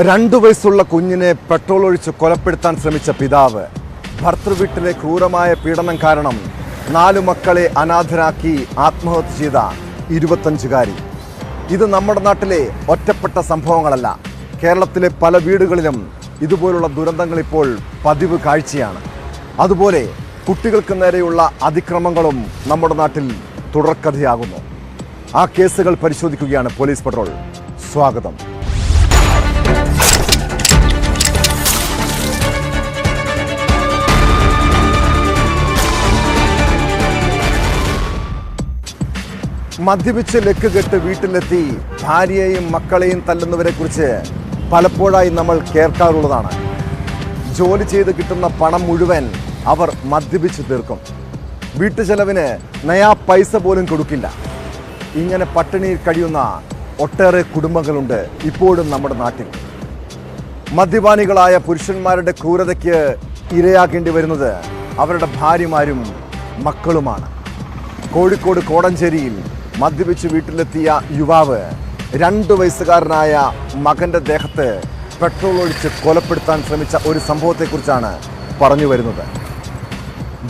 2 വയസ്സുള്ള കുഞ്ഞിനെ പെട്രോൾ ഒഴിച്ച് കൊലപ്പെടുത്താൻ ശ്രമിച്ച പിതാവ്, ഭർതൃവീട്ടിലെ ക്രൂരമായ പീഡനം കാരണം 4 മക്കളെ അനാഥരാക്കി ആത്മഹത്യ ചെയ്ത 25-കാരി. ഇത് നമ്മുടെ നാട്ടിലെ ഒറ്റപ്പെട്ട സംഭവങ്ങളല്ല. കേരളത്തിലെ പല വീടുകളിലും ഇതുപോലുള്ള ദുരന്തങ്ങൾ ഇപ്പോൾ പതിവ് കാഴ്ചയാണ്. അതുപോലെ കുട്ടികൾക്ക് നേരെയുള്ള അതിക്രമങ്ങളും നമ്മുടെ നാട്ടിൽ തുടർക്കഥയാകുന്നു. ആ കേസുകൾ പരിശോധിക്കുകയാണ് പോലീസ് പട്രോൾ. സ്വാഗതം. മദ്യപിച്ച് ലക്ക് കെട്ട് വീട്ടിലെത്തി ഭാര്യയെയും മക്കളെയും തല്ലുന്നവരെ കുറിച്ച് പലപ്പോഴായി നമ്മൾ കേൾക്കാറുള്ളതാണ്. ജോലി ചെയ്ത് കിട്ടുന്ന പണം മുഴുവൻ അവർ മദ്യപിച്ച് തീർക്കും. വീട്ടുചെലവിന് നയാ പൈസ പോലും കൊടുക്കില്ല. ഇങ്ങനെ പട്ടിണിയിൽ കഴിയുന്ന ഒട്ടേറെ കുടുംബങ്ങളുണ്ട് ഇപ്പോഴും നമ്മുടെ നാട്ടിൽ. മദ്യപാനികളായ പുരുഷന്മാരുടെ ക്രൂരതയ്ക്ക് ഇരയാക്കേണ്ടി വരുന്നത് അവരുടെ ഭാര്യമാരും മക്കളുമാണ്. കോഴിക്കോട് കോടഞ്ചേരിയിൽ മദ്യപിച്ച് വീട്ടിലെത്തിയ യുവാവ് 2 വയസ്സുകാരനായ മകൻ്റെ ദേഹത്ത് പെട്രോൾ ഒഴിച്ച് കൊലപ്പെടുത്താൻ ശ്രമിച്ച ഒരു സംഭവത്തെക്കുറിച്ചാണ് പറഞ്ഞു വരുന്നത്.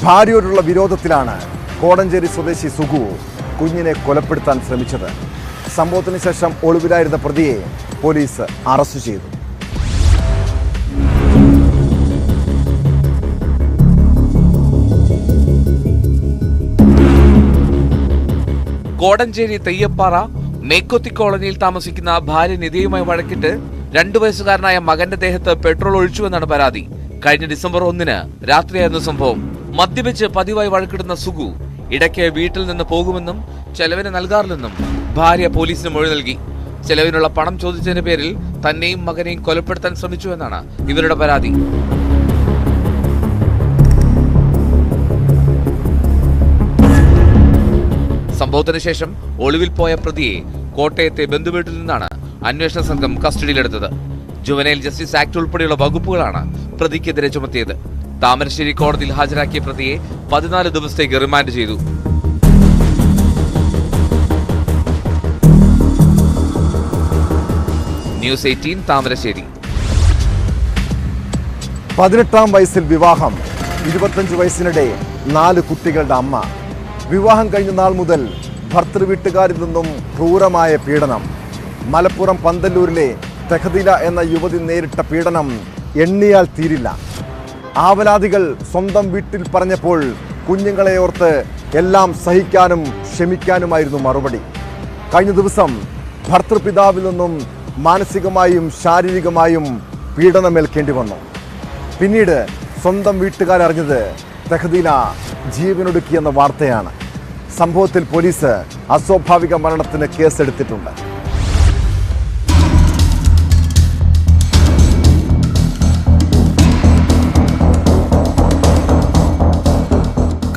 ഭാര്യയോടുള്ള വിരോധത്തിലാണ് കോടഞ്ചേരി സ്വദേശി സുഗു കുഞ്ഞിനെ കൊലപ്പെടുത്താൻ ശ്രമിച്ചത്. സംഭവത്തിന് ശേഷം ഒളിവിലായിരുന്ന പ്രതിയെ പോലീസ് അറസ്റ്റ് ചെയ്തു. കോടഞ്ചേരി തെയ്യപ്പാറ മേക്കൊത്തി കോളനിയിൽ താമസിക്കുന്ന ഭാര്യ നിധിയുമായി വഴക്കിട്ട് 2 വയസ്സുകാരനായ മകന്റെ ദേഹത്ത് പെട്രോൾ ഒഴിച്ചുവെന്നാണ് പരാതി. കഴിഞ്ഞ ഡിസംബർ 1 രാത്രിയായിരുന്നു സംഭവം. മദ്യപിച്ച് പതിവായി വഴക്കിടുന്ന സുഗു ഇടയ്ക്ക് വീട്ടിൽ നിന്ന് പോകുമെന്നും ചെലവിന് നൽകാറില്ലെന്നും ഭാര്യ പോലീസിന് മൊഴി നൽകി. ചെലവിനുള്ള പണം ചോദിച്ചതിന്റെ പേരിൽ തന്നെയും മകനെയും കൊലപ്പെടുത്താൻ ശ്രമിച്ചുവെന്നാണ് ഇവരുടെ പരാതി. സംഭവത്തിന് ശേഷം ഒളിവിൽ പോയ പ്രതിയെ കോട്ടയത്തെ ബന്ധുവീട്ടിൽ നിന്നാണ് അന്വേഷണ സംഘം കസ്റ്റഡിയിലെടുത്തത്. ജുവനൈൽ ജസ്റ്റിസ് ആക്ട് ഉൾപ്പെടെയുള്ള വകുപ്പുകളാണ് പ്രതിക്കെതിരെ ചുമത്തിയത്. താമരശ്ശേരി കോടതിയിൽ ഹാജരാക്കിയ പ്രതിയെ 14 ദിവസത്തേക്ക് റിമാൻഡ് ചെയ്തു. ന്യൂസ് 18 താമരശ്ശേരി. 18-ാം വയസ്സിൽ വിവാഹം, 25 വയസ്സിനിടെ 4 കുട്ടികളുടെ അമ്മ. വിവാഹം കഴിഞ്ഞ നാൾ മുതൽ ഭർതൃവീട്ടുകാരിൽ നിന്നും ക്രൂരമായ പീഡനം. മലപ്പുറം പന്തല്ലൂരിലെ തെഹദില എന്ന യുവതി നേരിട്ട പീഡനം എണ്ണിയാൽ തീരില്ല. ആവലാതികൾ സ്വന്തം വീട്ടിൽ പറഞ്ഞപ്പോൾ കുഞ്ഞുങ്ങളെ ഓർത്ത് എല്ലാം സഹിക്കാനും ക്ഷമിക്കാനുമായിരുന്നു മറുപടി. കഴിഞ്ഞ ദിവസം ഭർതൃപിതാവിൽ നിന്നും മാനസികമായും ശാരീരികമായും പീഡനമേൽക്കേണ്ടി വന്നു. പിന്നീട് സ്വന്തം വീട്ടുകാരറിഞ്ഞത് തെഹദില ജീവനൊടുക്കിയെന്ന വാർത്തയാണ്. സംഭവത്തിൽ പോലീസ് അസ്വാഭാവിക മരണത്തിന് കേസെടുത്തിട്ടുണ്ട്.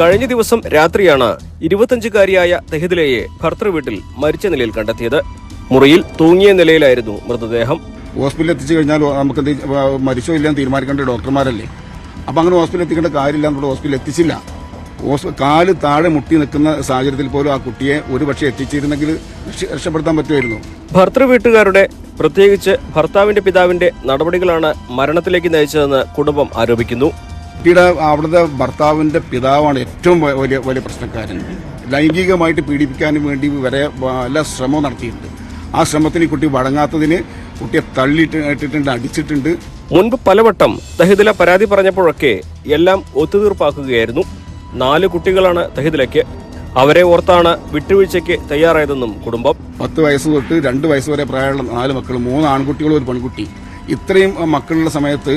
കഴിഞ്ഞ ദിവസം രാത്രിയാണ് 25-കാരിയായ തെഹദിലയെ ഭർതൃവീട്ടിൽ മരിച്ച നിലയിൽ കണ്ടെത്തിയത്. മുറിയിൽ തൂങ്ങിയ നിലയിലായിരുന്നു മൃതദേഹം. ഹോസ്പിറ്റലിൽ എത്തിച്ചു കഴിഞ്ഞാൽ നമുക്ക് മരിച്ചോ ഇല്ലെന്ന് തീരുമാനിക്കേണ്ട ഡോക്ടർമാരല്ലേ. അപ്പം അങ്ങനെ ഹോസ്പിറ്റലിൽ എത്തിക്കേണ്ട കാര്യമില്ല എന്നുള്ളത് ഹോസ്പിറ്റലിൽ എത്തിച്ചില്ല. കാല് താഴെ മുട്ടി നിൽക്കുന്ന സാഹചര്യത്തിൽ പോലും ആ കുട്ടിയെ ഒരുപക്ഷെ എത്തിച്ചിരുന്നെങ്കിൽ രക്ഷപ്പെടുത്താൻ പറ്റുമായിരുന്നു. ഭർതൃവീട്ടുകാരുടെ, പ്രത്യേകിച്ച് ഭർത്താവിന്റെ പിതാവിന്റെ നടപടികളാണ് മരണത്തിലേക്ക് നയിച്ചതെന്ന് കുടുംബം ആരോപിക്കുന്നു. കുട്ടിയുടെ അവിടുത്തെ ഭർത്താവിന്റെ പിതാവാണ് ഏറ്റവും വലിയ പ്രശ്നക്കാരൻ. ലൈംഗികമായിട്ട് പീഡിപ്പിക്കാനും വേണ്ടി വരെ നല്ല ശ്രമം നടത്തിയിട്ടുണ്ട്. ആ ശ്രമത്തിന് കുട്ടി വഴങ്ങാത്തതിന് കുട്ടിയെ തള്ളിയിട്ടിട്ടുണ്ട്, അടിച്ചിട്ടുണ്ട്. മുൻപ് പലവട്ടം തെഹദില പരാതി പറഞ്ഞപ്പോഴൊക്കെ എല്ലാം ഒത്തുതീർപ്പാക്കുകയായിരുന്നു. 4 കുട്ടികളാണ് തെഹദിലയ്ക്ക്. അവരെ ഓർത്താണ് വിട്ടുവീഴ്ചയ്ക്ക് തയ്യാറായതെന്നും കുടുംബം. 10 വയസ്സ് തൊട്ട് 2 വയസ്സ് വരെ പ്രായമുള്ള 4 മക്കൾ, 3 ആൺകുട്ടികളും 1 പെൺകുട്ടി. ഇത്രയും മക്കളുള്ള സമയത്ത്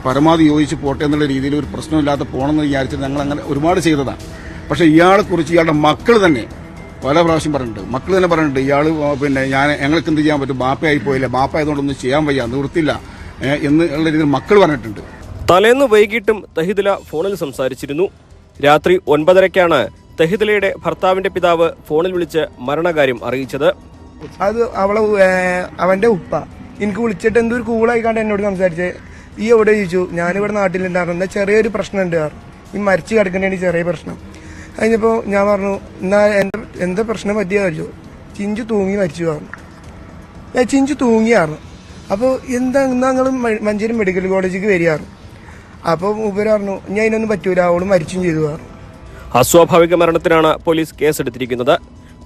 പരമാവധി യോജിച്ച് പോട്ടെ എന്നുള്ള രീതിയിൽ ഒരു പ്രശ്നമില്ലാതെ പോകണമെന്ന് വിചാരിച്ചിട്ട് ഞങ്ങൾ അങ്ങനെ ഒരുപാട് ചെയ്തതാണ്. പക്ഷേ ഇയാളെ കുറിച്ച് ഇയാളുടെ മക്കൾ തന്നെ പല പ്രാവശ്യം പറഞ്ഞിട്ടുണ്ട്. മക്കൾ തന്നെ പറഞ്ഞിട്ടുണ്ട്, ഇയാൾ ഞങ്ങൾക്ക് എന്ത് ചെയ്യാൻ പറ്റും, ബാപ്പയായി പോയില്ല, ബാപ്പ ആയതുകൊണ്ടൊന്നും ചെയ്യാൻ വയ്യ, നിവൃത്തില്ല എന്നുള്ള രീതിയിൽ മക്കൾ പറഞ്ഞിട്ടുണ്ട്. തലേന്ന് വൈകിട്ടും തെഹദില ഫോണിൽ സംസാരിച്ചിരുന്നു. രാത്രി 9:30-ക്കാണ് തെഹദിലയുടെ ഭർത്താവിന്റെ പിതാവ് ഫോണിൽ വിളിച്ച് മരണകാര്യം അറിയിച്ചത്. അത് അവന്റെ ഉപ്പ എനിക്ക് വിളിച്ചിട്ട് എന്തൊരു കൂളായി കണ്ട് എന്നോട് സംസാരിച്ചേ, ഈ എവിടെ ചോദിച്ചു. ഞാനിവിടെ നാട്ടിലുണ്ടായിരുന്നു, ചെറിയൊരു പ്രശ്നമുണ്ട്, ഈ മരിച്ചു കിടക്കേണ്ട ചെറിയ പ്രശ്നം. കഴിഞ്ഞപ്പോൾ ഞാൻ പറഞ്ഞു, എന്നാ എന്താ പ്രശ്നം പറ്റിയാ ചോദിച്ചു. ചിഞ്ചു തൂങ്ങി മരിച്ചു പറഞ്ഞു. ചിഞ്ചു തൂങ്ങിയായിരുന്നു. അപ്പോൾ എന്താ ഞങ്ങൾ മഞ്ചേരി മെഡിക്കൽ കോളേജിലേക്ക് വരികയാണ്. അപ്പോൾ മൂപ്പര് പറഞ്ഞു ഇനി അതിനൊന്നും പറ്റൂല, അവള് മരിച്ചും ചെയ്തു പറഞ്ഞു. അസ്വാഭാവിക മരണത്തിനാണ് പോലീസ് കേസെടുത്തിരിക്കുന്നത്.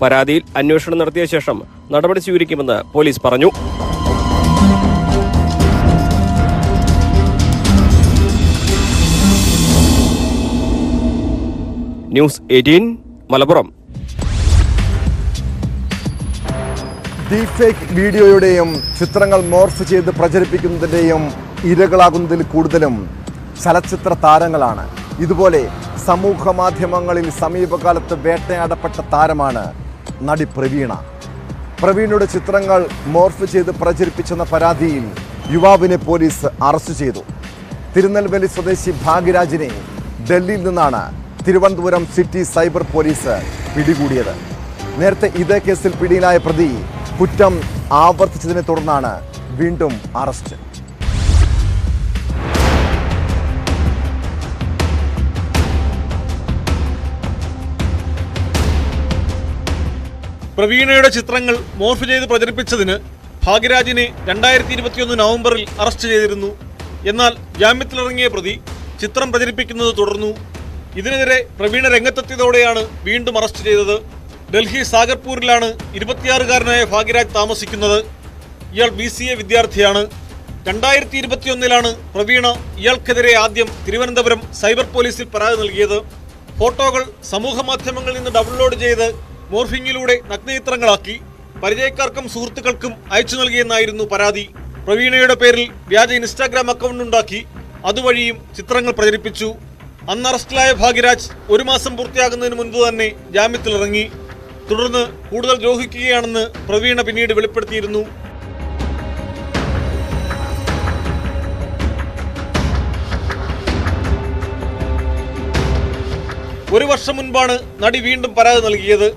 പരാതിയിൽ അന്വേഷണം നടത്തിയ ശേഷം നടപടി സ്വീകരിക്കുമെന്ന് പോലീസ് പറഞ്ഞു. ന്യൂസ് 18 മലപ്പുറം. ഡീഫേക്ക് വീഡിയോയുടെയും ചിത്രങ്ങൾ മോർഫ് ചെയ്ത് പ്രചരിപ്പിക്കുന്നതിൻ്റെയും ഇരകളാകുന്നതിൽ കൂടുതലും ചലച്ചിത്ര താരങ്ങളാണ്. ഇതുപോലെ സമൂഹ മാധ്യമങ്ങളിൽ സമീപകാലത്ത് വേട്ടയാടപ്പെട്ട താരമാണ് നടി പ്രവീണ. പ്രവീണയുടെ ചിത്രങ്ങൾ മോർഫ് ചെയ്ത് പ്രചരിപ്പിച്ചെന്ന പരാതിയിൽ യുവാവിനെ പോലീസ് അറസ്റ്റ് ചെയ്തു. തിരുനെൽവേലി സ്വദേശി ഭാഗ്യരാജിനെ ഡൽഹിയിൽ നിന്നാണ് തിരുവനന്തപുരം സിറ്റി സൈബർ പോലീസ് പിടികൂടിയത്. നേരത്തെ ഇതേ കേസിൽ പിടിയിലായ പ്രതി കുറ്റം ആവർത്തിച്ചതിനെ തുടർന്നാണ് വീണ്ടും അറസ്റ്റ്. പ്രവീണയുടെ ചിത്രങ്ങൾ മോർഫ് ചെയ്ത് പ്രചരിപ്പിച്ചതിന് ഭാഗ്യരാജിനെ 2021 നവംബറിൽ അറസ്റ്റ് ചെയ്തിരുന്നു. എന്നാൽ ജാമ്യത്തിലിറങ്ങിയ പ്രതി ചിത്രം പ്രചരിപ്പിക്കുന്നത് തുടർന്നു. ഇതിനെതിരെ പ്രവീണ രംഗത്തെത്തിയതോടെയാണ് വീണ്ടും അറസ്റ്റ് ചെയ്തത്. ഡൽഹി സാഗർപൂരിലാണ് 26-കാരനായ ഭാഗ്യരാജ് താമസിക്കുന്നത്. ഇയാൾ BCA വിദ്യാർത്ഥിയാണ്. 2021 പ്രവീണ ഇയാൾക്കെതിരെ ആദ്യം തിരുവനന്തപുരം സൈബർ പോലീസിൽ പരാതി നൽകിയത്. ഫോട്ടോകൾ സമൂഹ മാധ്യമങ്ങളിൽ നിന്ന് ഡൗൺലോഡ് ചെയ്ത് മോർഫിംഗിലൂടെ നഗ്നചിത്രങ്ങളാക്കി പരിചയക്കാർക്കും സുഹൃത്തുക്കൾക്കും അയച്ചു നൽകിയെന്നായിരുന്നു പരാതി. പ്രവീണയുടെ പേരിൽ വ്യാജ ഇൻസ്റ്റാഗ്രാം അക്കൗണ്ട് ഉണ്ടാക്കി അതുവഴിയും ചിത്രങ്ങൾ പ്രചരിപ്പിച്ചു. അന്ന് അറസ്റ്റിലായ ഭാഗ്യരാജ് 1 മാസം പൂർത്തിയാകുന്നതിന് മുൻപ് തന്നെ ജാമ്യത്തിലിറങ്ങി. തുടർന്ന് കൂടുതൽ ദ്രോഹിക്കുകയാണെന്ന് പ്രവീണ പിന്നീട് വെളിപ്പെടുത്തിയിരുന്നു. ഒരു വർഷം മുൻപാണ് നടി വീണ്ടും പരാതി നൽകിയത്.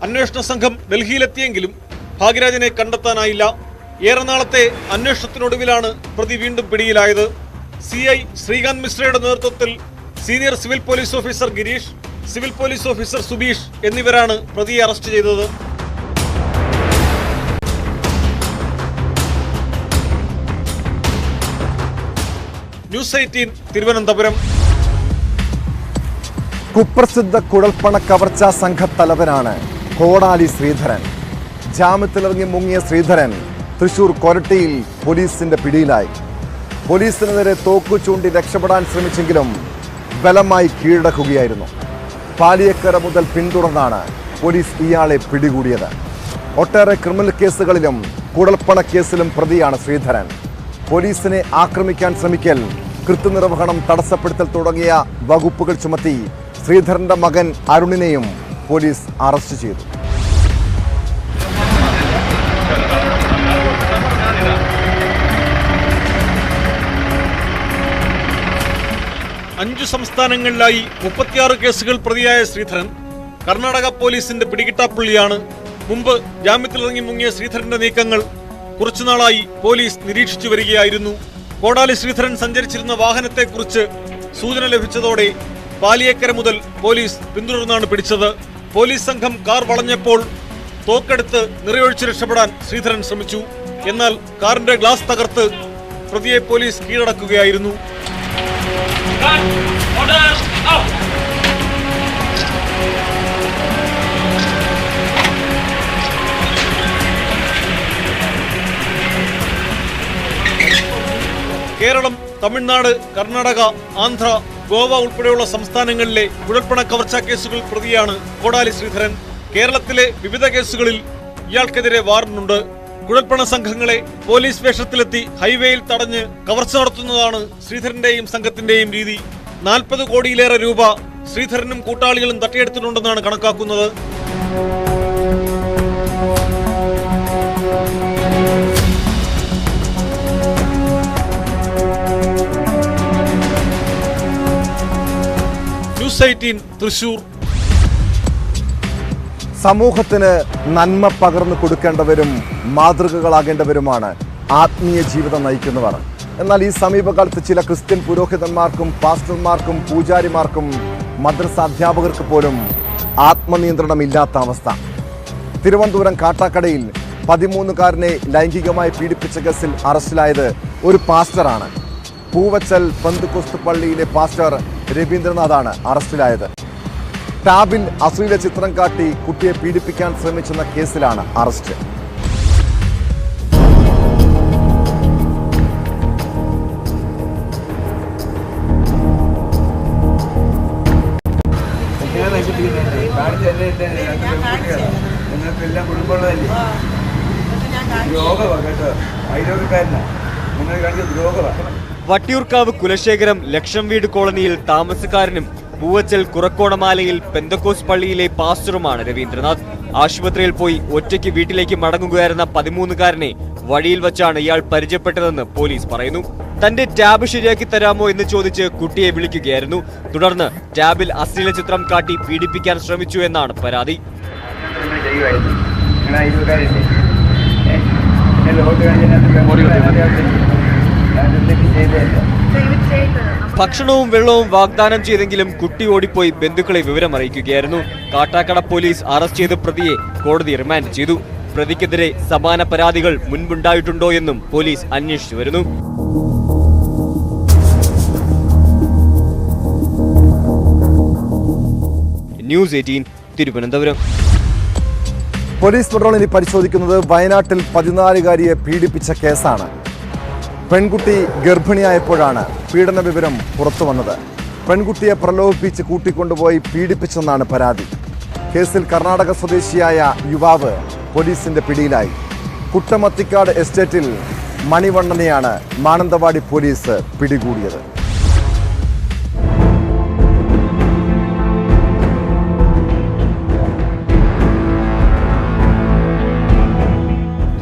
അന്വേഷണ സംഘം ഡൽഹിയിലെത്തിയെങ്കിലും ഭാഗ്യരാജിനെ കണ്ടെത്താനായില്ല. ഏറെ നാളത്തെ അന്വേഷണത്തിനൊടുവിലാണ് പ്രതി വീണ്ടും പിടിയിലായത്. CI ശ്രീകാന്ത് മിശ്രയുടെ നേതൃത്വത്തിൽ senior civil police officer Girish, civil police officer Subeesh എന്നിവരാണ് പ്രതിയെ അറസ്റ്റ് ചെയ്തത്. ന്യൂസ് 18 തിരുവനന്തപുരം. കുപ്രസിദ്ധ കുഴൽപ്പണ കവർച്ചാ സംഘത്തലവനാണ് കോടാലി ശ്രീധരൻ. ജാമ്യത്തിലിറങ്ങി മുങ്ങിയ ശ്രീധരൻ തൃശൂർ കൊരട്ടിയിൽ പോലീസിന്റെ പിടിയിലായി. പോലീസിനെതിരെ തോക്കു ചൂണ്ടി രക്ഷപ്പെടാൻ ശ്രമിച്ചെങ്കിലും ബലമായി കീഴടക്കുകയായിരുന്നു. പാലിയക്കര മുതൽ പിന്തുടർന്നാണ് പോലീസ് ഇയാളെ പിടികൂടിയത്. ഒട്ടേറെ ക്രിമിനൽ കേസുകളിലും കുഴൽപ്പണ കേസിലും പ്രതിയാണ് ശ്രീധരൻ. പോലീസിനെ ആക്രമിക്കാൻ ശ്രമിക്കൽ, കൃത്യനിർവഹണം തടസ്സപ്പെടുത്തൽ തുടങ്ങിയ വകുപ്പുകൾ ചുമത്തി ശ്രീധരന്റെ മകൻ അരുണിനെയും പോലീസ് അറസ്റ്റ് ചെയ്തു. അഞ്ചു സംസ്ഥാനങ്ങളിലായി 36 കേസുകൾ പ്രതിയായ ശ്രീധരൻ കർണാടക പോലീസിന്റെ പിടികിട്ടാപ്പുള്ളിയാണ്. മുമ്പ് ജാമ്യത്തിലിറങ്ങി മുങ്ങിയ ശ്രീധരന്റെ നീക്കങ്ങൾ കുറച്ചുനാളായി പോലീസ് നിരീക്ഷിച്ചു വരികയായിരുന്നു. കോടാലി ശ്രീധരൻ സഞ്ചരിച്ചിരുന്ന വാഹനത്തെക്കുറിച്ച് സൂചന ലഭിച്ചതോടെ പാലിയേക്കര മുതൽ പോലീസ് പിന്തുടർന്നാണ് പിടിച്ചത്. പോലീസ് സംഘം കാർ വളഞ്ഞപ്പോൾ തോക്കെടുത്ത് നിറയൊഴിച്ച് രക്ഷപ്പെടാൻ ശ്രീധരൻ ശ്രമിച്ചു. എന്നാൽ കാറിന്റെ ഗ്ലാസ് തകർത്ത് പ്രതിയെ പോലീസ് കീഴടക്കുകയായിരുന്നു. കേരളം, തമിഴ്നാട്, കർണാടക, ആന്ധ്ര, ഗോവ ഉൾപ്പെടെയുള്ള സംസ്ഥാനങ്ങളിലെ കുഴൽപ്പണ കവർച്ചാ കേസുകൾ പ്രതിയാണ് കോടാലി ശ്രീധരൻ. കേരളത്തിലെ വിവിധ കേസുകളിൽ ഇയാൾക്കെതിരെ വാറന്റുണ്ട്. കുഴൽപ്പണ സംഘങ്ങളെ പോലീസ് വേഷത്തിലെത്തി ഹൈവേയിൽ തടഞ്ഞ് കവർച്ച നടത്തുന്നതാണ് ശ്രീധരന്റെയും സംഘത്തിന്റെയും രീതി. 40 കോടിയിലേറെ രൂപ ശ്രീധരനും കൂട്ടാളികളും തട്ടിയെടുത്തിട്ടുണ്ടെന്നാണ് കണക്കാക്കുന്നത്. ന്യൂസ് 18 തൃശൂർ. സമൂഹത്തിന് നന്മ പകർന്നു കൊടുക്കേണ്ടവരും മാതൃകകളാകേണ്ടവരുമാണ് ആത്മീയ ജീവിതം നയിക്കുന്നവർ. എന്നാൽ ഈ സമീപകാലത്ത് ചില ക്രിസ്ത്യൻ പുരോഹിതന്മാർക്കും പാസ്റ്റർമാർക്കും പൂജാരിമാർക്കും മദ്രസ അധ്യാപകർക്ക് പോലും ആത്മനിയന്ത്രണമില്ലാത്ത അവസ്ഥ. തിരുവനന്തപുരം കാട്ടാക്കടയിൽ 13കാരനെ ലൈംഗികമായി പീഡിപ്പിച്ച കേസിൽ അറസ്റ്റിലായത് ഒരു പാസ്റ്ററാണ്. പൂവച്ചൽ പെന്തക്കോസ്ത് പള്ളിയിലെ പാസ്റ്റർ രവീന്ദ്രനാഥാണ് അറസ്റ്റിലായത്. ടാബിൽ അശ്ലീല ചിത്രം കാട്ടി കുട്ടിയെ പീഡിപ്പിക്കാൻ ശ്രമിച്ചെന്ന കേസിലാണ് അറസ്റ്റ്. വട്ടിയൂർക്കാവ് കുലശേഖരം ലക്ഷം വീട് കോളനിയിൽ താമസക്കാരനും പൂവച്ചൽ കുറക്കോണമാലയിൽ പെന്തക്കോസ് പള്ളിയിലെ പാസ്റ്ററുമാണ് രവീന്ദ്രനാഥ്. ആശുപത്രിയിൽ പോയി ഒറ്റയ്ക്ക് വീട്ടിലേക്ക് മടങ്ങുകയായിരുന്ന 13കാരനെ വഴിയിൽ വച്ചാണ് ഇയാൾ പരിചയപ്പെട്ടതെന്ന് പോലീസ് പറയുന്നു. തന്റെ ടാബ് ശരിയാക്കി തരാമോ എന്ന് ചോദിച്ച് കുട്ടിയെ വിളിക്കുകയായിരുന്നു. തുടർന്ന് ടാബിൽ അശ്ലീല ചിത്രം കാട്ടി പീഡിപ്പിക്കാൻ ശ്രമിച്ചു എന്നാണ് പരാതി. ഭക്ഷണവും വെള്ളവും വാഗ്ദാനം ചെയ്തെങ്കിലും കുട്ടി ഓടിപ്പോയി ബന്ധുക്കളെ വിവരം അറിയിക്കുകയായിരുന്നു. കാട്ടാക്കട പോലീസ് അറസ്റ്റ് ചെയ്ത് പ്രതിയെ കോടതി റിമാൻഡ് ചെയ്തു. പ്രതിക്കെതിരെ സമാന പരാതികൾ മുൻപുണ്ടായിട്ടുണ്ടോ എന്നും പോലീസ് അന്വേഷിച്ചു വരുന്നു. ന്യൂസ് 18 തിരുവനന്തപുരം. പോലീസ് പെട്രോൾ ഇനി പരിശോധിക്കുന്നത് വയനാട്ടിൽ 14കാരിയെ പീഡിപ്പിച്ച കേസാണ്. പെൺകുട്ടി ഗർഭിണിയായപ്പോഴാണ് പീഡന വിവരം പുറത്തു വന്നത്. പെൺകുട്ടിയെ പ്രലോഭിപ്പിച്ച് കൂട്ടിക്കൊണ്ടുപോയി പീഡിപ്പിച്ചെന്നാണ് പരാതി. കേസിൽ കർണാടക സ്വദേശിയായ യുവാവ് പോലീസിന്റെ പിടിയിലായി. കുട്ടമത്തിക്കാട് എസ്റ്റേറ്റിൽ മണിവണ്ണനെയാണ് മാനന്തവാടി പോലീസ് പിടികൂടിയത്.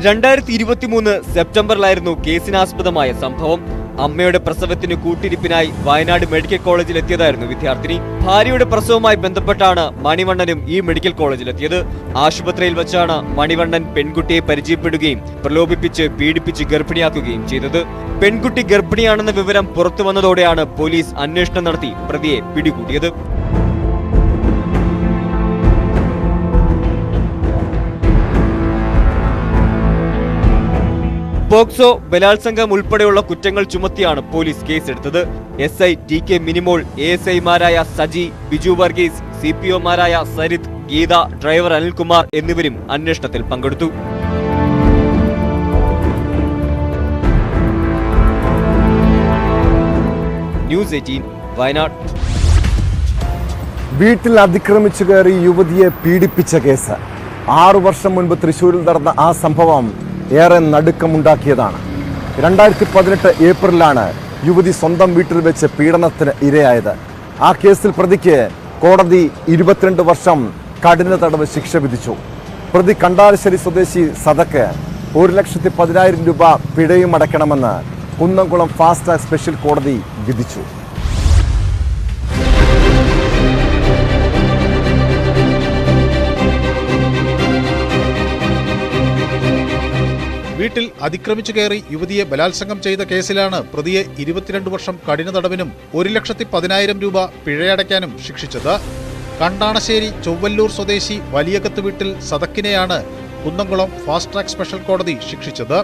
2023 സെപ്റ്റംബറിലായിരുന്നു കേസിനാസ്പദമായ സംഭവം. അമ്മയുടെ പ്രസവത്തിന് കൂട്ടിരിപ്പിനായി വയനാട് മെഡിക്കൽ കോളേജിൽ എത്തിയതായിരുന്നു വിദ്യാർത്ഥിനി. ഭാര്യയുടെ പ്രസവവുമായി ബന്ധപ്പെട്ടാണ് മണിവണ്ണനും ഈ മെഡിക്കൽ കോളേജിലെത്തിയത്. ആശുപത്രിയിൽ വെച്ചാണ് മണിവണ്ണൻ പെൺകുട്ടിയെ പരിചയപ്പെടുകയും പ്രലോഭിപ്പിച്ച് പീഡിപ്പിച്ച് ഗർഭിണിയാക്കുകയും ചെയ്തത്. പെൺകുട്ടി ഗർഭിണിയാണെന്ന വിവരം പുറത്തു വന്നതോടെയാണ് പോലീസ് അന്വേഷണം നടത്തി പ്രതിയെ പിടികൂടിയത്. പോക്സോ, ബലാത്സംഗം ഉൾപ്പെടെയുള്ള കുറ്റങ്ങൾ ചുമത്തിയാണ് പോലീസ് കേസെടുത്തത്. SI TK മിനിമോൾ, ASIമാരായ സജി, ബിജു വർഗീസ്, CPOമാരായ സരിത്, ഗീത, ഡ്രൈവർ അനിൽകുമാർ എന്നിവരും അന്വേഷണത്തിൽ പങ്കെടുത്തു. ന്യൂസ് 18 വയനാട്. വീട്ടിൽ അതിക്രമിച്ചു കയറി യുവതിയെ പീഡിപ്പിച്ച കേസ്. 6 വർഷം മുൻപ് തൃശ്ശൂരിൽ നടന്ന ആ സംഭവം ഏറെ നടുക്കമുണ്ടാക്കിയതാണ്. 2018 ഏപ്രിലാണ് യുവതി സ്വന്തം വീട്ടിൽ വെച്ച് പീഡനത്തിന് ഇരയായത്. ആ കേസിൽ പ്രതിക്ക് കോടതി 22 വർഷം കഠിന തടവ് ശിക്ഷ വിധിച്ചു. പ്രതി കണ്ടാലശ്ശേരി സ്വദേശി സദക്ക് 1,10,000 രൂപ പിഴയും അടയ്ക്കണമെന്ന് കുന്നംകുളം ഫാസ്റ്റ് ട്രാക്ക് സ്പെഷ്യൽ കോടതി വിധിച്ചു. വീട്ടിൽ അതിക്രമിച്ചു കയറി യുവതിയെ ബലാത്സംഗം ചെയ്ത കേസിലാണ് പ്രതിയെ 22 വർഷം കഠിന തടവിനും 1,10,000 രൂപ പിഴയടയ്ക്കാനും ശിക്ഷിച്ചത്. കണ്ടാണശ്ശേരി ചൊവ്വല്ലൂർ സ്വദേശി വലിയകത്ത് വീട്ടിൽ സദക്കിനെയാണ് കുന്നംകുളം ഫാസ്റ്റ് ട്രാക്ക് സ്പെഷ്യൽ കോടതി ശിക്ഷിച്ചത്.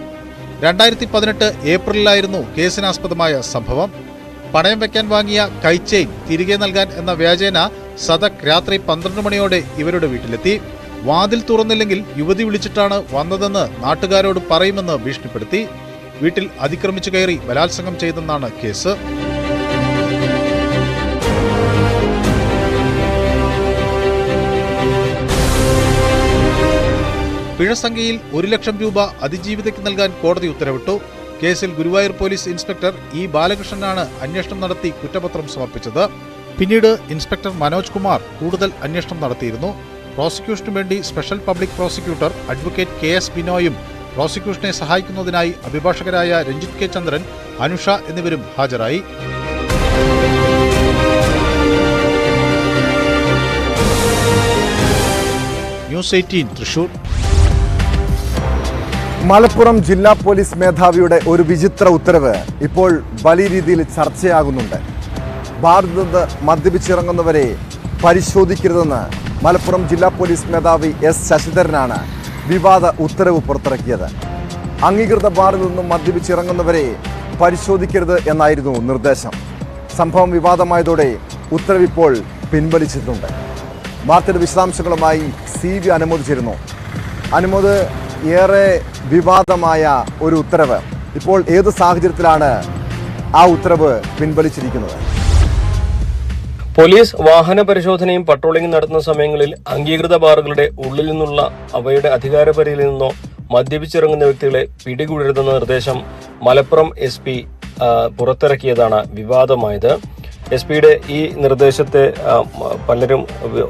2018 ഏപ്രിലിലായിരുന്നു കേസിനാസ്പദമായ സംഭവം. പണയം വെക്കാൻ വാങ്ങിയ കൈച്ചെയിൻ തിരികെ നൽകാൻ എന്ന വ്യാജേന സദക് രാത്രി 12 മണിയോടെ ഇവരുടെ വീട്ടിലെത്തി. വാതിൽ തുറന്നില്ലെങ്കിൽ യുവതി വിളിച്ചിട്ടാണ് വന്നതെന്ന് നാട്ടുകാരോട് പറയുമെന്ന് ഭീഷണിപ്പെടുത്തി. വീട്ടിൽ അതിക്രമിച്ചു കയറി ബലാത്സംഗം ചെയ്തെന്നാണ് കേസ്. പിഴസംഖ്യയിൽ 1,00,000 രൂപ അതിജീവിതയ്ക്ക് നൽകാൻ കോടതി ഉത്തരവിട്ടു. കേസിൽ ഗുരുവായൂർ പോലീസ് ഇൻസ്പെക്ടർ E ബാലകൃഷ്ണനാണ് അന്വേഷണം നടത്തി കുറ്റപത്രം സമർപ്പിച്ചത്. പിന്നീട് ഇൻസ്പെക്ടർ മനോജ് കുമാർ കൂടുതൽ അന്വേഷണം നടത്തിയിരുന്നു. പ്രോസിക്യൂഷനു വേണ്ടി special public prosecutor advocate KS ബിനോയും പ്രോസിക്യൂഷനെ സഹായിക്കുന്നതിനായി അഭിഭാഷകരായ രഞ്ജിത് K ചന്ദ്രൻ, അനുഷ എന്നിവരും ഹാജരായി. ന്യൂസ് 18 തൃശൂർ. മലപ്പുറം ജില്ലാ പോലീസ് മേധാവിയുടെ ഒരു വിചിത്ര ഉത്തരവ് ഇപ്പോൾ വലിയ രീതിയിൽ ചർച്ചയാകുന്നുണ്ട്. ബാറിൽ നിന്ന് മദ്യപിച്ചിറങ്ങുന്നവരെ പരിശോധിക്കരുതെന്ന് മലപ്പുറം ജില്ലാ പോലീസ് മേധാവി S ശശിധരനാണ് വിവാദ ഉത്തരവ് പുറത്തിറക്കിയത്. അംഗീകൃത ബാറിൽ നിന്നും മദ്യപിച്ചിറങ്ങുന്നവരെ പരിശോധിക്കരുത് എന്നായിരുന്നു നിർദ്ദേശം. സംഭവം വിവാദമായതോടെ ഉത്തരവിപ്പോൾ പിൻവലിച്ചിട്ടുണ്ട്. വാർത്തയുടെ വിശദാംശങ്ങളുമായി CV അനുമോദ് ചേരുന്നു. അനുമോദ്, ഏറെ വിവാദമായ ഒരു ഉത്തരവ്. ഇപ്പോൾ ഏത് സാഹചര്യത്തിലാണ് ആ ഉത്തരവ് പിൻവലിച്ചിരിക്കുന്നത്? പോലീസ് വാഹന പരിശോധനയും പട്രോളിംഗും നടത്തുന്ന സമയങ്ങളിൽ അംഗീകൃത ബാറുകളുടെ ഉള്ളിൽ നിന്നുള്ള അവയുടെ അധികാരപരിധിയിൽ നിന്നോ മദ്യപിച്ചിറങ്ങുന്ന വ്യക്തികളെ പിടികൂടരുതെന്ന നിർദ്ദേശം മലപ്പുറം SP പുറത്തിറക്കിയതാണ് വിവാദമായത്. SP-യുടെ ഈ നിർദ്ദേശത്തെ പലരും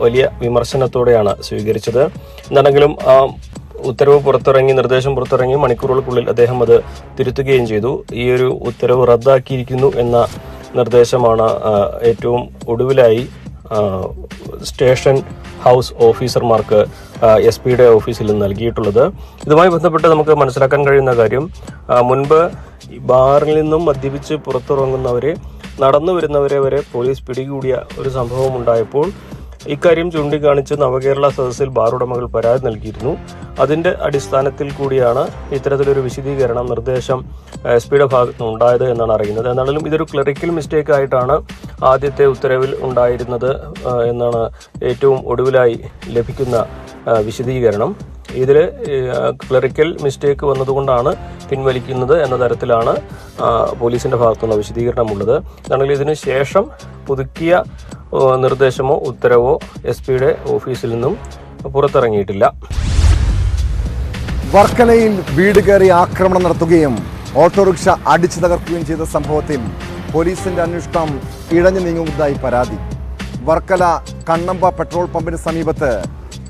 വലിയ വിമർശനത്തോടെയാണ് സ്വീകരിച്ചത്. എന്താണെങ്കിലും ഉത്തരവ് നിർദ്ദേശം പുറത്തിറങ്ങി മണിക്കൂറുകൾക്കുള്ളിൽ അദ്ദേഹം അത് തിരുത്തുകയും ചെയ്തു. ഈ ഒരു ഉത്തരവ് റദ്ദാക്കിയിരിക്കുന്നു എന്ന നിർദ്ദേശമാണ് ഏറ്റവും ഒടുവിലായി സ്റ്റേഷൻ ഹൗസ് ഓഫീസർമാർക്ക് SP-യുടെ ഓഫീസിൽ നൽകിയിട്ടുള്ളത്. ഇതുമായി ബന്ധപ്പെട്ട് നമുക്ക് മനസ്സിലാക്കാൻ കഴിയുന്ന കാര്യം, മുൻപ് ബാറിൽ നിന്നും മദ്യപിച്ച് പുറത്തിറങ്ങുന്നവരെ, നടന്നു വരുന്നവരെ വരെ പോലീസ് പിടികൂടിയ ഒരു സംഭവം ഉണ്ടായപ്പോൾ ഇക്കാര്യം ചൂണ്ടിക്കാണിച്ച് നവകേരള സദസ്സിൽ ബാർ ഉടമകൾ പരാതി നൽകിയിരുന്നു. അതിന്റെ അടിസ്ഥാനത്തിൽ കൂടിയാണ് ഇത്തരത്തിലൊരു നിർദ്ദേശം SP-യുടെ ഭാഗത്ത് ഉണ്ടായത് എന്നാണ് അറിയുന്നത്. എന്നാലും ഇതൊരു ക്ലറിക്കൽ മിസ്റ്റേക്ക് ആയിട്ടാണ് ആദ്യത്തെ ഉത്തരവിൽ ഉണ്ടായിരുന്നത് എന്നാണ് ഏറ്റവും ഒടുവിലായി ലഭിക്കുന്ന വിശദീകരണം. ഇതിൽ ക്ലറിക്കൽ മിസ്റ്റേക്ക് വന്നതുകൊണ്ടാണ് പിൻവലിക്കുന്നത് എന്ന തരത്തിലാണ് പോലീസിന്റെ ഭാഗത്തുനിന്ന് വിശദീകരണമുള്ളത്. എന്നാണെങ്കിൽ ഇതിനു ശേഷം പുതുക്കിയ നിർദ്ദേശമോ ഉത്തരവോ SP-യുടെ ഓഫീസിൽ നിന്നും പുറത്തിറങ്ങിയിട്ടില്ല. വർക്കലയിൽ വീട് കയറി ആക്രമണം നടത്തുകയും ഓട്ടോറിക്ഷ അടിച്ചു തകർക്കുകയും ചെയ്ത സംഭവത്തിൽ പോലീസിന്റെ അന്വേഷണം ഇഴഞ്ഞു നീങ്ങുന്നതായി പരാതി. വർക്കല കണ്ണമ്പ പെട്രോൾ പമ്പിന് സമീപത്ത്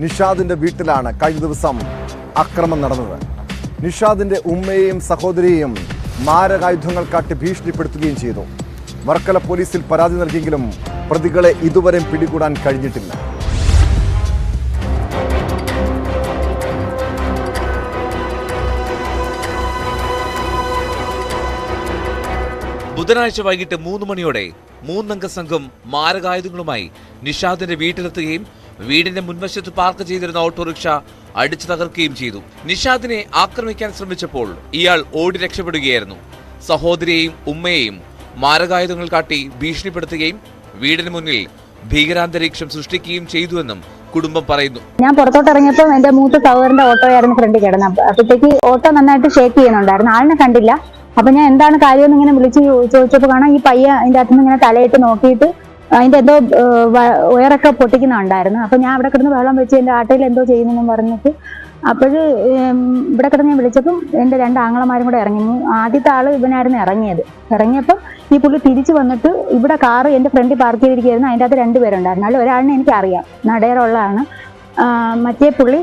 നിഷാദിന്റെ വീട്ടിലാണ് കഴിഞ്ഞ ദിവസം ആക്രമണം നടന്നത്. നിഷാദിന്റെ ഉമ്മയെയും സഹോദരിയെയും മാരകായുധങ്ങൾ കാട്ടി ഭീഷണിപ്പെടുത്തുകയും ചെയ്തു. വർക്കല പോലീസിൽ പരാതി നൽകിയെങ്കിലും പ്രതികളെ ഇതുവരെ പിടികൂടാൻ കഴിഞ്ഞിട്ടില്ല. ബുധനാഴ്ച വൈകിട്ട് 3 മണിയോടെ 3-അംഗ സംഘം മാരകായുധങ്ങളുമായി നിഷാദിന്റെ വീട്ടിലെത്തുകയും വീടിന്റെ മുൻവശത്ത് പാർക്ക് ചെയ്തിരുന്ന ഓട്ടോറിക്ഷ അടിച്ചു തകർക്കുകയും ചെയ്തു. നിഷാദിനെ ആക്രമിക്കാൻ ശ്രമിച്ചപ്പോൾ ഇയാൾ ഓടി രക്ഷപ്പെടുകയായിരുന്നു. സഹോദരിയെയും ഉമ്മയെയും മാരകായുധങ്ങൾ കാട്ടി ഭീഷണിപ്പെടുത്തുകയും വീടിന് മുന്നിൽ ഭീകരാന്തരീക്ഷം സൃഷ്ടിക്കുകയും ചെയ്തുവെന്നും കുടുംബം പറയുന്നു. ഞാൻ പുറത്തോട്ട് ഇറങ്ങിയപ്പോൾ എന്റെ മൂത്ത സഹോദരന്റെ ഓട്ടോയായിരുന്നു ഫ്രണ്ടിൽ കിടന്നത്. അപ്പോഴത്തേക്ക് ഓട്ടോ നന്നായിട്ട് ഷേക്ക് ചെയ്യുന്നുണ്ടായിരുന്നു. ആളിനെ കണ്ടില്ല. അപ്പൊ ഞാൻ എന്താണ് കാര്യമെന്ന് ഇങ്ങനെ വിളിച്ച് ചോദിച്ചപ്പോൾ കാണാം ഈ പയ്യ അതിന്റെ അകത്തുനിന്ന് ഇങ്ങനെ തലയിട്ട് നോക്കിയിട്ട് അതിന്റെ എന്തോ ഉയരൊക്കെ പൊട്ടിക്കുന്നുണ്ടായിരുന്നു. അപ്പൊ ഞാൻ അവിടെ കിടന്ന് വെള്ളം വെച്ച് എന്റെ ആട്ടയിൽ എന്തോ ചെയ്യുന്നെന്നും പറഞ്ഞിട്ട് അപ്പോഴ് ഇവിടെ കിടന്ന് ഞാൻ വിളിച്ചപ്പം എന്റെ 2 ആങ്ങളമാരും കൂടെ ഇറങ്ങി. ആദ്യത്തെ ആള് ഇവനായിരുന്നു ഇറങ്ങിയപ്പോൾ ഈ പുള്ളി തിരിച്ചു വന്നിട്ട് ഇവിടെ കാറ് എന്റെ ഫ്രണ്ടിൽ പാർക്ക് ചെയ്തിരിക്കുകയായിരുന്നു. അതിൻ്റെ അകത്ത് 2 പേരുണ്ടായിരുന്നു. അതിൽ ഒരാളിനെ എനിക്കറിയാം, നടയറുള്ളതാണ്. മറ്റേ പുള്ളി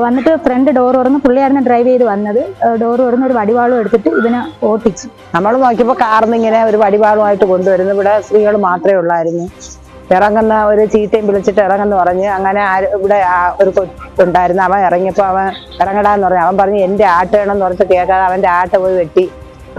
വന്നിട്ട് ഫ്രണ്ട് ഡോർ തുറന്ന്, പുള്ളിയായിരുന്നു ഡ്രൈവ് ചെയ്ത് വന്നത്, ഡോർ തുറന്ന് ഒരു വടിവാളും എടുത്തിട്ട് ഇവനെ ഓട്ടിച്ചു. നമ്മൾ നോക്കിയപ്പോൾ കാറിന്ന് ഇങ്ങനെ ഒരു വടിവാളുമായിട്ട് കൊണ്ടുവരുന്നു. ഇവിടെ സ്ത്രീകൾ മാത്രമേ ഉള്ളായിരുന്നു. ഇറങ്ങുന്ന ഒരു ചീത്തയും വിളിച്ചിട്ട് ഇറങ്ങുന്നു പറഞ്ഞ് അങ്ങനെ ഇവിടെ ഒരു കൊച്ചുണ്ടായിരുന്നു. അവൻ ഇറങ്ങിയപ്പോൾ അവൻ ഇറങ്ങടാന്ന് പറഞ്ഞു. അവൻ പറഞ്ഞു എന്റെ ആട്ട് വേണമെന്ന് പറഞ്ഞ് കേൾക്കാതെ അവന്റെ ആട്ട പോയി വെട്ടി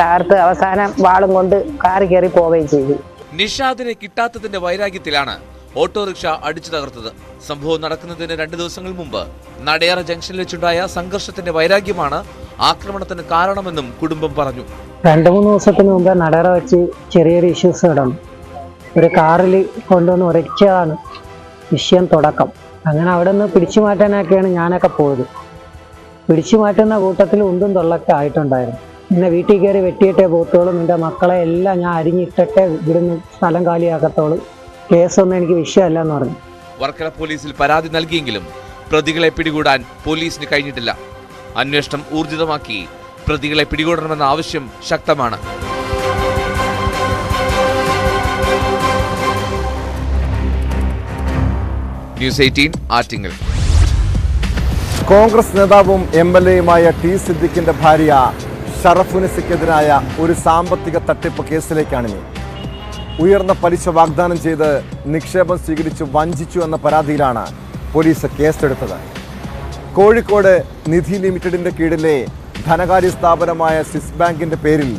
തകർത്ത് അവസാനം വാളും കൊണ്ട് കാറി കയറി പോവുകയും ചെയ്തു. നിഷാദിനെ കിട്ടാത്തതിന്റെ വൈരാഗ്യത്തിലാണ് ഓട്ടോറിക്ഷ അടിച്ചു തകർത്തത്. സംഭവം നടക്കുന്നതിന് 2 ദിവസങ്ങൾ മുമ്പ് നടയറ ജംഗ്ഷനിൽ വെച്ചുണ്ടായ സംഘർഷത്തിന്റെ വൈരാഗ്യമാണ് ആക്രമണത്തിന് കാരണമെന്നും കുടുംബം പറഞ്ഞു. 2-3 ദിവസത്തിന് മുമ്പ് നടയറ വെച്ച് ചെറിയൊരു ഇഷ്യൂസ് നടന്നു. ഒരു കാറിൽ കൊണ്ടുവന്ന് ഉരച്ചതാണ് വിഷയം തുടക്കം. അങ്ങനെ അവിടെ നിന്ന് പിടിച്ചു മാറ്റാനൊക്കെയാണ് ഞാനൊക്കെ പോയത്. പിടിച്ചു മാറ്റുന്ന കൂട്ടത്തിൽ ഉന്തും തൊള്ളൊക്കെ ആയിട്ടുണ്ടായിരുന്നു. പിന്നെ വീട്ടിൽ കയറി വെട്ടിയിട്ടേ പോത്തോളും, എൻ്റെ മക്കളെ എല്ലാം ഞാൻ അരിഞ്ഞിട്ടേ ഇവിടുന്ന് സ്ഥലം കാലിയാക്കത്തോളൂ, കേസൊന്നും എനിക്ക് വിഷയമല്ല എന്ന് പറഞ്ഞു. വർക്കല പോലീസിൽ പരാതി നൽകിയെങ്കിലും പ്രതികളെ പിടികൂടാൻ പോലീസിന് കഴിഞ്ഞിട്ടില്ല. അന്വേഷണം ഊർജിതമാക്കി പ്രതികളെ പിടികൂടണമെന്ന ആവശ്യം ശക്തമാണ്. ന്യൂസ് 18 ആറ്റിങ്ങൽ. കോൺഗ്രസ് നേതാവും MLA-യുമായ T. സിദ്ദിഖിന്റെ ഭാര്യ ഷറഫുനിസയ്ക്കെതിരായ ഒരു സാമ്പത്തിക തട്ടിപ്പ് കേസിലേക്കാണിനി. ഉയർന്ന പലിശ വാഗ്ദാനം ചെയ്ത് നിക്ഷേപം സ്വീകരിച്ച് വഞ്ചിച്ചു എന്ന പരാതിയിലാണ് പോലീസ് കേസെടുത്തത്. കോഴിക്കോട് നിധി ലിമിറ്റഡിന്റെ കീഴിലെ ധനകാര്യ സ്ഥാപനമായ സ്വിസ് ബാങ്കിന്റെ പേരിൽ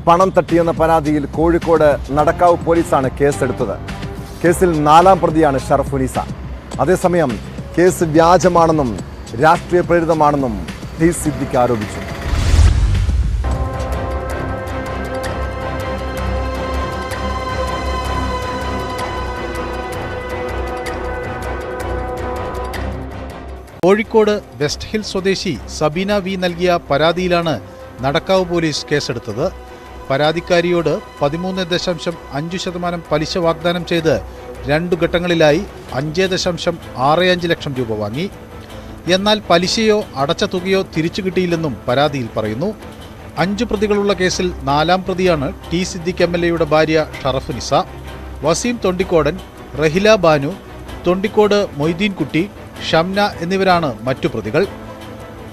പണം തട്ടിയെന്ന പരാതിയിൽ കോഴിക്കോട് നടക്കാവ് പോലീസാണ് കേസെടുത്തത്. കേസിൽ 4-ാം പ്രതിയാണ് ഷറഫുനിസ. അതേസമയം കേസ് വ്യാജമാണെന്നും രാഷ്ട്രീയ പ്രേരിതമാണെന്നും ടി സിദ്ദിഖ് ആരോപിച്ചു. കോഴിക്കോട് വെസ്റ്റ് ഹിൽ സ്വദേശി സബീന വി നൽകിയ പരാതിയിലാണ് നടക്കാവ് പോലീസ് കേസെടുത്തത്. പരാതിക്കാരിയോട് 13.5% പലിശ വാഗ്ദാനം ചെയ്ത് 2 ഘട്ടങ്ങളിലായി 5.65 ലക്ഷം രൂപ വാങ്ങി. എന്നാൽ പലിശയോ അടച്ച തുകയോ തിരിച്ചു കിട്ടിയില്ലെന്നും പരാതിയിൽ പറയുന്നു. 5 പ്രതികളുള്ള കേസിൽ 4ാം പ്രതിയാണ് ടി സിദ്ദിഖ് MLAയുടെ ഭാര്യ ഷറഫുനിസ. വസീം തൊണ്ടിക്കോടൻ, റഹില ബാനു, തൊണ്ടിക്കോട് മൊയ്തീൻകുട്ടി, ഷംന എന്നിവരാണ് മറ്റു പ്രതികൾ.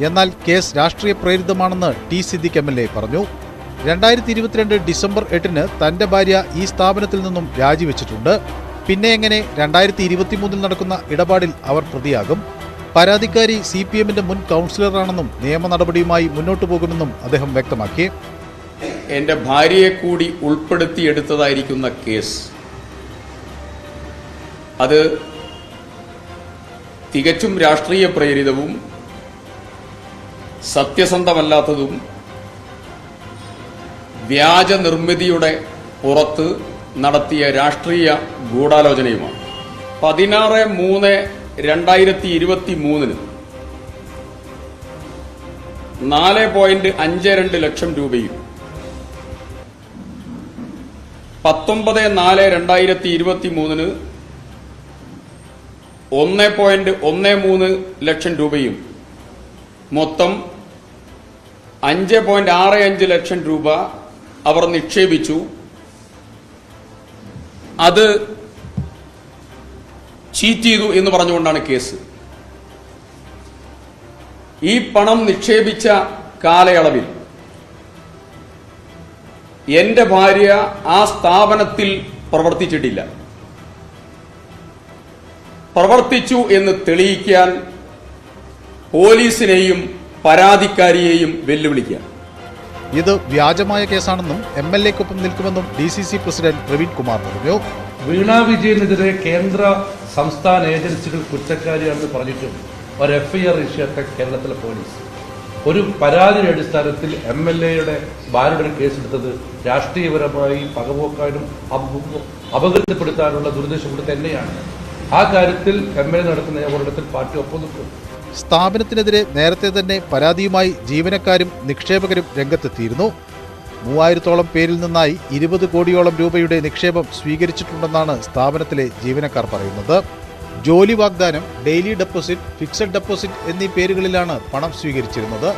എന്നാൽ കേസ് രാഷ്ട്രീയ പ്രേരിതമാണെന്ന് ടി സിദ്ദിഖ് MLA പറഞ്ഞു. 2022 ഡിസംബർ 8-ന് തന്റെ ഭാര്യ ഈ സ്ഥാപനത്തിൽ നിന്നും രാജിവെച്ചിട്ടുണ്ട്. പിന്നെ എങ്ങനെ 2023-ൽ നടക്കുന്ന ഇടപാടിൽ അവർ പ്രതിയാകും? പരാതിക്കാരി CPMന്റെ മുൻ കൗൺസിലറാണെന്നും നിയമ നടപടിയുമായി മുന്നോട്ടു പോകുമെന്നും അദ്ദേഹം വ്യക്തമാക്കി. എന്റെ ഭാര്യയെ കൂടി ഉൾപ്പെടുത്തിയെടുത്തതായിരിക്കുന്ന കേസ് അത് തികച്ചും രാഷ്ട്രീയ പ്രേരിതവും സത്യസന്ധമല്ലാത്തതും വ്യാജ നിർമ്മിതിയുടെ പുറത്ത് നടത്തിയ രാഷ്ട്രീയ ഗൂഢാലോചനയുമാണ്. 16/3/2023 4.52 ലക്ഷം രൂപയും 19/4/2023 1.13 ലക്ഷം രൂപയും മൊത്തം 5.65 ലക്ഷം രൂപ അവർ നിക്ഷേപിച്ചു. അത് ചീറ്റ് ചെയ്തു എന്ന് പറഞ്ഞുകൊണ്ടാണ് കേസ്. ഈ പണം നിക്ഷേപിച്ച കാലയളവിൽ എന്റെ ഭാര്യ ആ സ്ഥാപനത്തിൽ പ്രവർത്തിച്ചിട്ടില്ല. പ്രവർത്തിച്ചു എന്ന് തെളിയിക്കാൻ പോലീസിനെയും പരാതിക്കാരിയെയും വെല്ലുവിളിക്കുക. ഇത് വ്യാജമായ കേസാണെന്നും MLAക്കൊപ്പം നിൽക്കുമെന്നും DCC പ്രസിഡന്റ് പ്രവീൺ കുമാർ പറഞ്ഞു. വീണ വിജയനെതിരെ കേന്ദ്ര സംസ്ഥാന ഏജൻസികൾ കുറ്റക്കാരിയാണെന്ന് പറഞ്ഞിട്ടും ഒരു FIR ഇഷ്യാത്ത കേരളത്തിലെ പോലീസ് ഒരു പരാതിയുടെ അടിസ്ഥാനത്തിൽ MLAയുടെ ഭാര്യയുടെ കേസെടുത്തത് രാഷ്ട്രീയപരമായി പകപോക്കാനും അപകീർത്തിപ്പെടുത്താനുള്ള ദുരുദ്ദേശം കൂടി തന്നെയാണ്. ആ കാര്യത്തിൽ MLA നടത്തുന്ന പോരാട്ടത്തിൽ പാർട്ടി ഒപ്പം നിൽക്കും. സ്ഥാപനത്തിനെതിരെ നേരത്തെ തന്നെ പരാതിയുമായി ജീവനക്കാരും നിക്ഷേപകരും രംഗത്തെത്തിയിരുന്നു. 3000-ഓളം പേരിൽ നിന്നായി 20 കോടിയോളം രൂപയുടെ നിക്ഷേപം സ്വീകരിച്ചിട്ടുണ്ടെന്നാണ് സ്ഥാപനത്തിലെ ജീവനക്കാർ പറയുന്നത്. ജോലി വാഗ്ദാനം, ഡെയിലി ഡെപ്പോസിറ്റ്, ഫിക്സഡ് ഡെപ്പോസിറ്റ് എന്നീ പേരുകളിലാണ് പണം സ്വീകരിച്ചിരുന്നത്.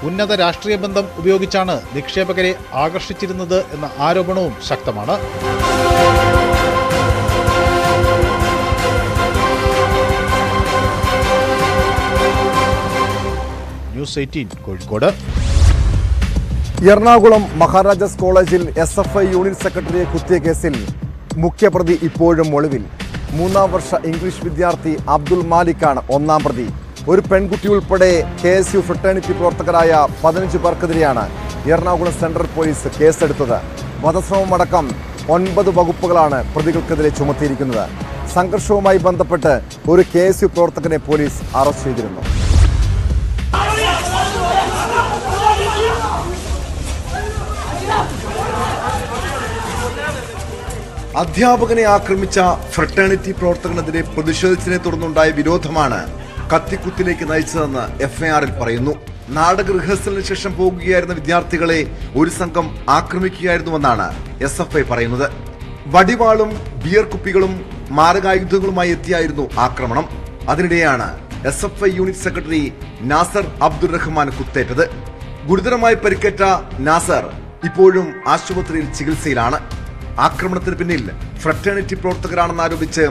ഉന്നത രാഷ്ട്രീയ ബന്ധം ഉപയോഗിച്ചാണ് നിക്ഷേപകരെ ആകർഷിച്ചിരുന്നത് എന്ന ആരോപണവും ശക്തമാണ്. ന്യൂസ് 18 കോഴിക്കോട്. എറണാകുളം മഹാരാജാസ് കോളേജിൽ SFI യൂണിറ്റ് സെക്രട്ടറിയെ കുത്തിയ കേസിൽ മുഖ്യപ്രതി ഇപ്പോഴും ഒളിവിൽ. 3ാം വർഷ ഇംഗ്ലീഷ് വിദ്യാർത്ഥി അബ്ദുൾ മാലിക്കാണ് 1ാം പ്രതി. ഒരു പെൺകുട്ടി ഉൾപ്പെടെ KSU ഫ്രട്ടേണിറ്റി പ്രവർത്തകരായ 15 പേർക്കെതിരെയാണ് എറണാകുളം സെൻട്രൽ പോലീസ് കേസെടുത്തത്. വധശ്രമമടക്കം 9 വകുപ്പുകളാണ് പ്രതികൾക്കെതിരെ ചുമത്തിയിരിക്കുന്നത്. സംഘർഷവുമായി ബന്ധപ്പെട്ട് ഒരു KSU പ്രവർത്തകനെ പോലീസ് അറസ്റ്റ് ചെയ്തിരുന്നു. അധ്യാപകനെ ആക്രമിച്ച ഫ്രട്ടേണിറ്റി പ്രവർത്തകനെതിരെ പ്രതിഷേധിച്ചതിനെ തുടർന്നുണ്ടായ വിരോധമാണ് കത്തിക്കുത്തിലേക്ക് നയിച്ചതെന്ന് FIR-ൽ പറയുന്നു. നാടക റിഹേഴ്സലിന് ശേഷം പോകുകയായിരുന്ന വിദ്യാർത്ഥികളെ ഒരു സംഘം ആക്രമിക്കുകയായിരുന്നുവെന്നാണ് SFI പറയുന്നത്. വടിവാളും ബിയർ കുപ്പികളും മാരകായുധങ്ങളുമായി എത്തിയായിരുന്നു ആക്രമണം. അതിനിടെയാണ് SFI unit secretary Nasar Abdul Rahman കുത്തേറ്റത്. ഗുരുതരമായി പരിക്കേറ്റ നാസർ ഇപ്പോഴും ആശുപത്രിയിൽ ചികിത്സയിലാണ്. ആക്രമണത്തിന് പിന്നിൽ ഫ്രട്ടേണിറ്റി പ്രവർത്തകരാണെന്നാരോപിച്ച്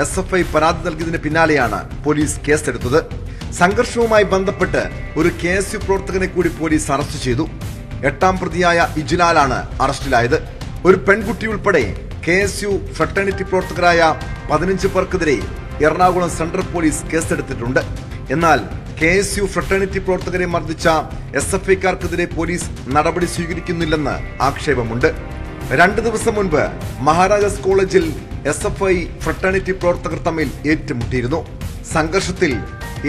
SFI പരാതി നൽകിയതിന് പിന്നാലെയാണ് പോലീസ് കേസെടുത്തത്. സംഘർഷവുമായി ബന്ധപ്പെട്ട് ഒരു KSU പ്രവർത്തകനെ കൂടി പോലീസ് അറസ്റ്റ് ചെയ്തു. 8ാം പ്രതിയായ ഇജ്ലാലാണ് അറസ്റ്റിലായത്. ഒരു പെൺകുട്ടി ഉൾപ്പെടെ KSU ഫ്രട്ടേണിറ്റി പ്രവർത്തകരായ 15 പേർക്കെതിരെ എറണാകുളം സെൻട്രൽ പോലീസ് കേസെടുത്തിട്ടുണ്ട്. എന്നാൽ KSU ഫ്രട്ടേണിറ്റി പ്രവർത്തകരെ മർദ്ദിച്ച SFIക്കാർക്കെതിരെ പോലീസ് നടപടി സ്വീകരിക്കുന്നില്ലെന്ന് ആക്ഷേപമുണ്ട്. 2 ദിവസം മുൻപ് മഹാരാജാസ് കോളേജിൽ SFI ഫ്രട്ടേണിറ്റി പ്രവർത്തകർ തമ്മിൽ ഏറ്റുമുട്ടിയിരുന്നു. സംഘർഷത്തിൽ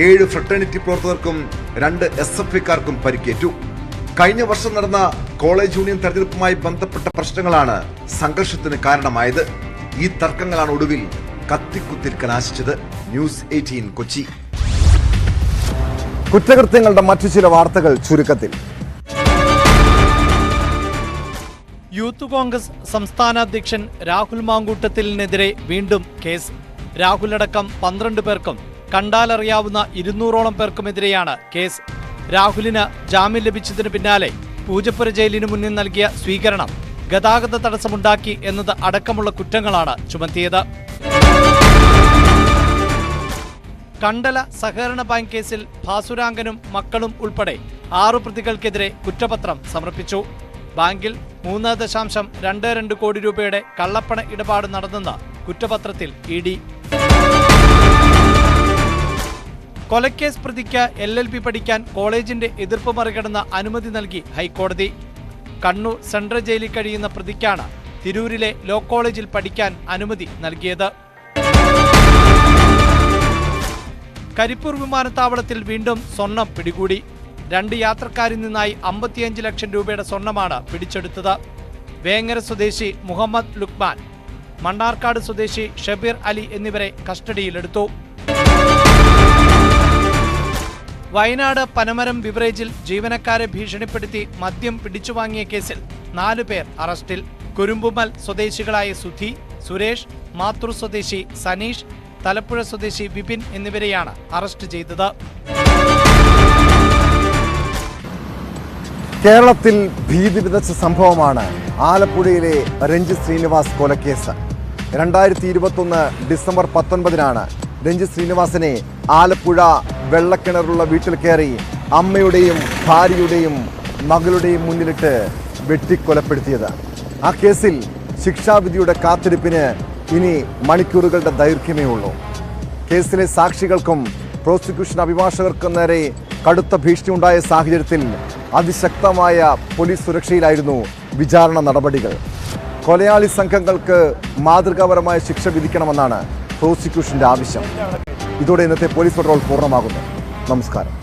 7 ഫ്രട്ടേണിറ്റി പ്രവർത്തകർക്കും 2 SFIക്കാർക്കും പരിക്കേറ്റു. കഴിഞ്ഞ വർഷം നടന്ന കോളേജ് യൂണിയൻ തെരഞ്ഞെടുപ്പുമായി ബന്ധപ്പെട്ട പ്രശ്നങ്ങളാണ് സംഘർഷത്തിന് കാരണമായത്. ഈ തർക്കങ്ങളാണ് ഒടുവിൽ കത്തിക്കുത്തിൽ കലാശിച്ചത്. ന്യൂസ് 18 കൊച്ചി. കുറ്റകൃത്യങ്ങളുടെ മറ്റു ചില വാർത്തകൾ ചുരുക്കത്തിൽ. യൂത്ത് കോൺഗ്രസ് സംസ്ഥാന അധ്യക്ഷൻ രാഹുൽ മാങ്കൂട്ടത്തിലിനെതിരെ വീണ്ടും കേസ്. രാഹുലടക്കം 12 പേർക്കും കണ്ടാലറിയാവുന്ന 200ഓളം പേർക്കുമെതിരെയാണ് കേസ്. രാഹുലിന് ജാമ്യം ലഭിച്ചതിന് പിന്നാലെ പൂജപ്പുര ജയിലിനു മുന്നിൽ നൽകിയ സ്വീകരണം ഗതാഗത തടസ്സമുണ്ടാക്കി എന്നത് അടക്കമുള്ള കുറ്റങ്ങളാണ് ചുമത്തിയത്. കണ്ടല സഹകരണ ബാങ്ക് കേസിൽ ഭാസുരാങ്കനും മക്കളും ഉൾപ്പെടെ 6 പ്രതികൾക്കെതിരെ കുറ്റപത്രം സമർപ്പിച്ചു. ബാങ്കിൽ 3.22 കോടി രൂപയുടെ കള്ളപ്പണ ഇടപാട് നടന്നെന്ന് കുറ്റപത്രത്തിൽ ED. കൊലക്കേസ് പ്രതിക്ക് LLB പഠിക്കാൻ കോളേജിന്റെ എതിർപ്പ് മറികടന്ന് അനുമതി നൽകി ഹൈക്കോടതി. കണ്ണൂർ സെൻട്രൽ ജയിലിൽ കഴിയുന്ന പ്രതിക്കാണ് തിരൂരിലെ ലോ കോളേജിൽ പഠിക്കാൻ അനുമതി നൽകിയത്. കരിപ്പൂർ വിമാനത്താവളത്തിൽ വീണ്ടും സ്വർണം പിടികൂടി. 2 യാത്രക്കാരിൽ നിന്നായി 55 ലക്ഷം രൂപയുടെ സ്വർണമാണ് പിടിച്ചെടുത്തത്. വേങ്ങര സ്വദേശി മുഹമ്മദ് ലുക്മാൻ, മണ്ണാർക്കാട് സ്വദേശി ഷബീർ അലി എന്നിവരെ കസ്റ്റഡിയിലെടുത്തു. വയനാട് പനമരം ബിവറേജിൽ ജീവനക്കാരെ ഭീഷണിപ്പെടുത്തി മദ്യം പിടിച്ചുവാങ്ങിയ കേസിൽ 4 പേർ അറസ്റ്റിൽ. കുരുമ്പുമൽ സ്വദേശികളായ സുധി, സുരേഷ്, മാത്തൂർ സ്വദേശി സനീഷ്, തലപ്പുഴ സ്വദേശി വിപിൻ എന്നിവരെയാണ് അറസ്റ്റ് ചെയ്തത്. കേരളത്തിൽ ഭീതി വിതച്ച സംഭവമാണ് ആലപ്പുഴയിലെ രഞ്ജിത്ത് ശ്രീനിവാസ് കൊലക്കേസ്. 2021 ഡിസംബർ 19-നാണ് രഞ്ജിത്ത് ശ്രീനിവാസനെ ആലപ്പുഴ വെള്ളക്കിണറുള്ള വീട്ടിൽ കയറി അമ്മയുടെയും ഭാര്യയുടെയും മകളുടെയും മുന്നിലിട്ട് വെട്ടിക്കൊലപ്പെടുത്തിയത്. ആ കേസിൽ ശിക്ഷാവിധിയുടെ കാത്തിരിപ്പിന് ഇനി മണിക്കൂറുകളുടെ ദൈർഘ്യമേ ഉള്ളൂ. കേസിലെ സാക്ഷികൾക്കും പ്രോസിക്യൂഷൻ അഭിഭാഷകർക്കും നേരെ കടുത്ത ഭീഷണി ഉണ്ടായ സാഹചര്യത്തിൽ അതിശക്തമായ പോലീസ് സുരക്ഷയിലായിരുന്നു വിചാരണ നടപടികൾ. കൊലയാളി സംഘങ്ങൾക്ക് മാതൃകാപരമായ ശിക്ഷ വിധിക്കണമെന്നാണ് പ്രോസിക്യൂഷന്റെ ആവശ്യം. ഇതോടെ ഇന്നത്തെ പോലീസ് പട്രോൾ പൂർണ്ണമാകുന്നു. നമസ്കാരം.